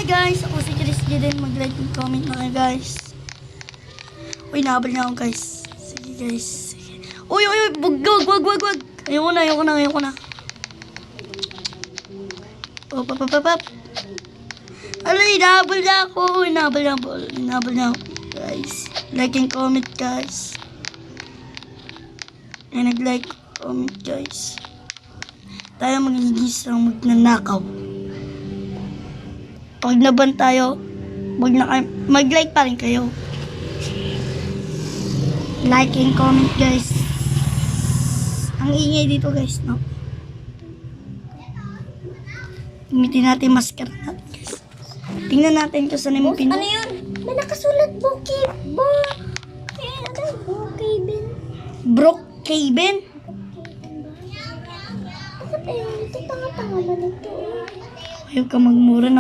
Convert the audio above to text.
Hi guys, ako si Chris Jeden. Mag-like and comment na kayo guys. Uy, nahabol na ako guys. Sige guys. Sige. Uy, wag. Ayoko na. Pap. Alay, nahabol na ako. Nahabol na ako. Guys, like and comment guys. Ay, nag-like, comment guys. Tayo magigis lang magnanakaw. Pag naban tayo, mag-like pa rin kayo. Like and comment guys. Ang ingay dito guys, no? Gamitin natin maskara natin guys. Tingnan natin kung saan yung pino. Ano yun? May nakasulat bukid. Brookhaven. Brookhaven? Bakit ayun? Ito tanga-tanga ba nito? Ayaw ka magmura na.